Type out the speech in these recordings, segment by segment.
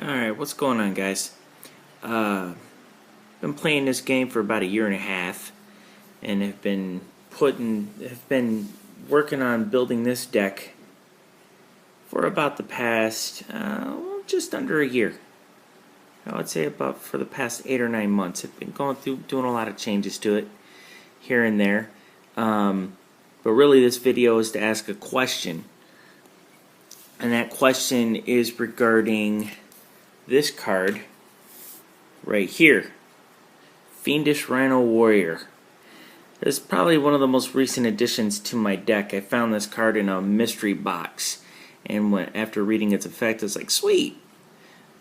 Alright, what's going on, guys? Been playing this game for about a year and a half, and have been working on building this deck for about the past just under a year. I would say about for the past 8 or 9 months. I've been going through doing a lot of changes to it here and there. But really this video is to ask a question. And that question is regarding this card right here. Fiendish Rhino Warrior. This is probably one of the most recent additions to my deck. I found this card in a mystery box, and after reading its effect, I was like, sweet!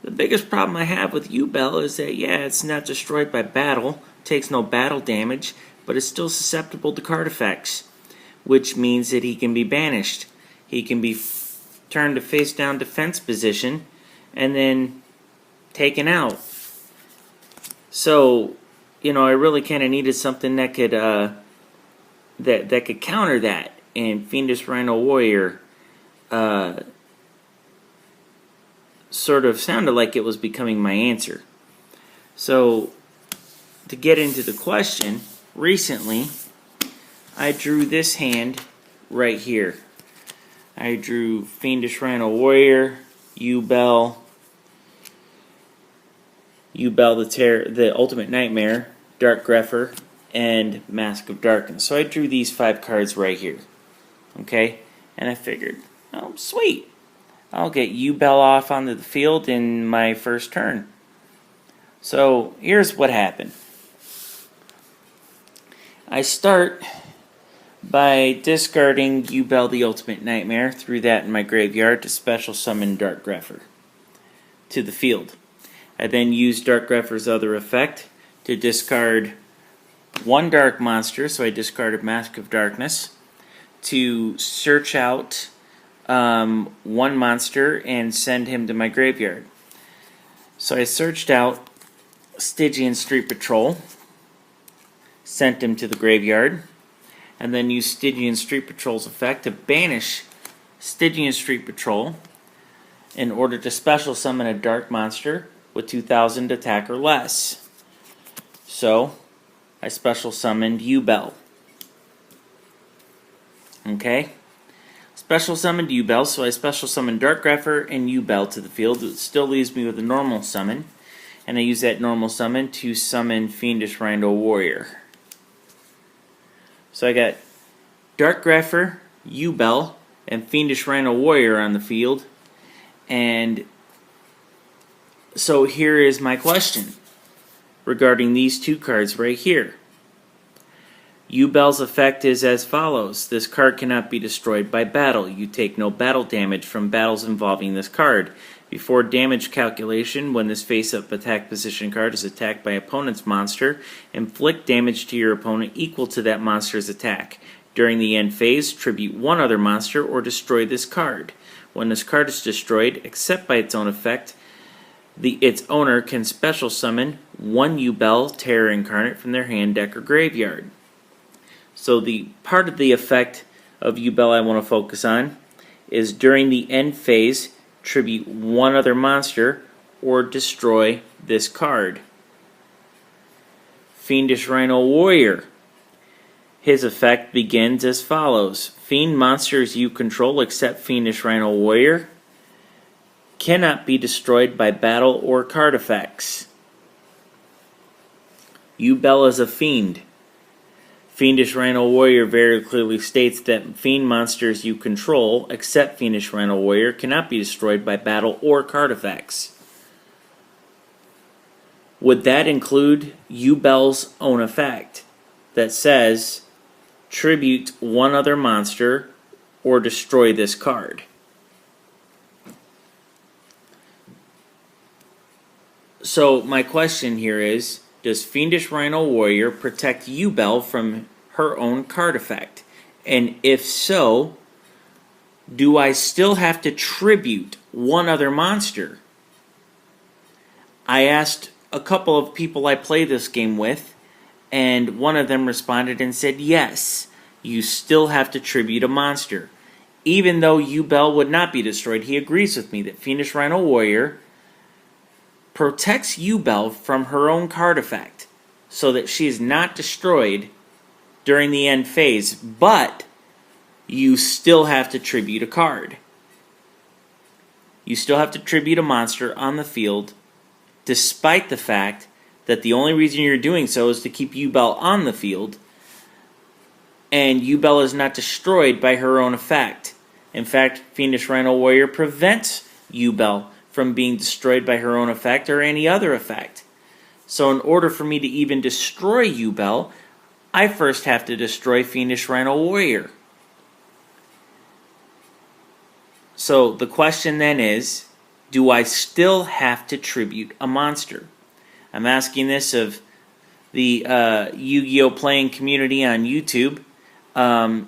The biggest problem I have with Yubel is that, yeah, it's not destroyed by battle, takes no battle damage, but it's still susceptible to card effects, which means that he can be banished. He can be turned to face down defense position and then taken out. So, I really kind of needed something that could that could counter that, and Fiendish Rhino Warrior sort of sounded like it was becoming my answer. So, to get into the question, recently I drew this hand right here. I drew Fiendish Rhino Warrior, Yubel the Ultimate Nightmare, Dark Grepher, and Mask of Darkness. So I drew these 5 cards right here. Okay? And I figured, oh, sweet. I'll get Yubel off onto the field in my first turn. So here's what happened. I start by discarding Yubel the Ultimate Nightmare, threw that in my graveyard to special summon Dark Grepher to the field. I then used Dark Grepher's other effect to discard 1 dark monster, so I discarded Mask of Darkness, to search out 1 monster and send him to my graveyard. So I searched out Stygian Street Patrol, sent him to the graveyard, and then used Stygian Street Patrol's effect to banish Stygian Street Patrol in order to special summon a dark monster with 2,000 attack or less. So, I special summoned Yubel. Okay? Special summoned Yubel, so I special summoned Dark Grepher and Yubel to the field. It still leaves me with a normal summon, and I use that normal summon to summon Fiendish Rhino Warrior. So I got Dark Grepher, Yubel, and Fiendish Rhino Warrior on the field, and so here is my question regarding these 2 cards right here. Yubel's effect is as follows. This card cannot be destroyed by battle. You take no battle damage from battles involving this card. Before damage calculation, when this face-up attack position card is attacked by opponent's monster, inflict damage to your opponent equal to that monster's attack. During the end phase, tribute 1 other monster or destroy this card. When this card is destroyed, except by its own effect, its owner can special summon 1 Yubel Terror Incarnate from their hand, deck, or graveyard. So the part of the effect of Yubel I want to focus on is during the end phase, tribute 1 other monster or destroy this card. Fiendish Rhino Warrior. His effect begins as follows. Fiend monsters you control except Fiendish Rhino Warrior cannot be destroyed by battle or card effects. Yubel is a fiend. Fiendish Rhino Warrior very clearly states that fiend monsters you control, except Fiendish Rhino Warrior, cannot be destroyed by battle or card effects. Would that include Yubel's own effect that says, tribute 1 other monster or destroy this card? So my question here is, does Fiendish Rhino Warrior protect Yubel from her own card effect? And if so, do I still have to tribute 1 other monster? I asked a couple of people I play this game with, and one of them responded and said, yes, you still have to tribute a monster. Even though Yubel would not be destroyed, he agrees with me that Fiendish Rhino Warrior protects Yubel from her own card effect so that she is not destroyed during the end phase, but you still have to tribute a card. You still have to tribute a monster on the field, despite the fact that the only reason you're doing so is to keep Yubel on the field, and Yubel is not destroyed by her own effect. In fact, Fiendish Rhino Warrior prevents Yubel from being destroyed by her own effect or any other effect. So in order for me to even destroy Yubel, I first have to destroy Fiendish Rhino Warrior. So the question then is, do I still have to tribute a monster? I'm asking this of the Yu-Gi-Oh playing community on YouTube.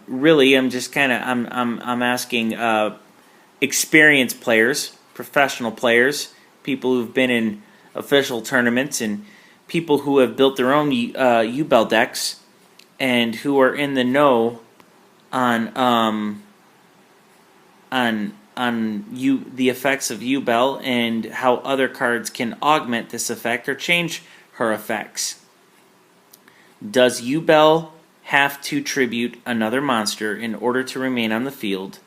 Really, I'm just kind of I'm asking experienced players, professional players, people who've been in official tournaments, and people who have built their own Yubel decks and who are in the know on the effects of Yubel and how other cards can augment this effect or change her effects. Does Yubel have to tribute another monster in order to remain on the field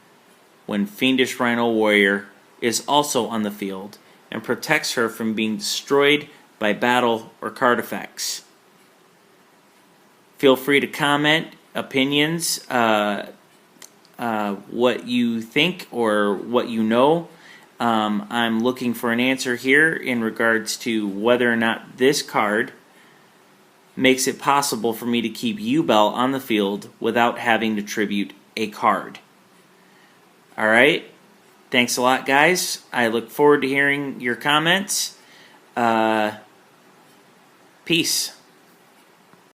when Fiendish Rhino Warrior is also on the field and protects her from being destroyed by battle or card effects? Feel free to comment opinions, what you think or what you know. I'm looking for an answer here in regards to whether or not this card makes it possible for me to keep Yubel on the field without having to tribute a card. Alright, thanks a lot, guys. I look forward to hearing your comments. Peace.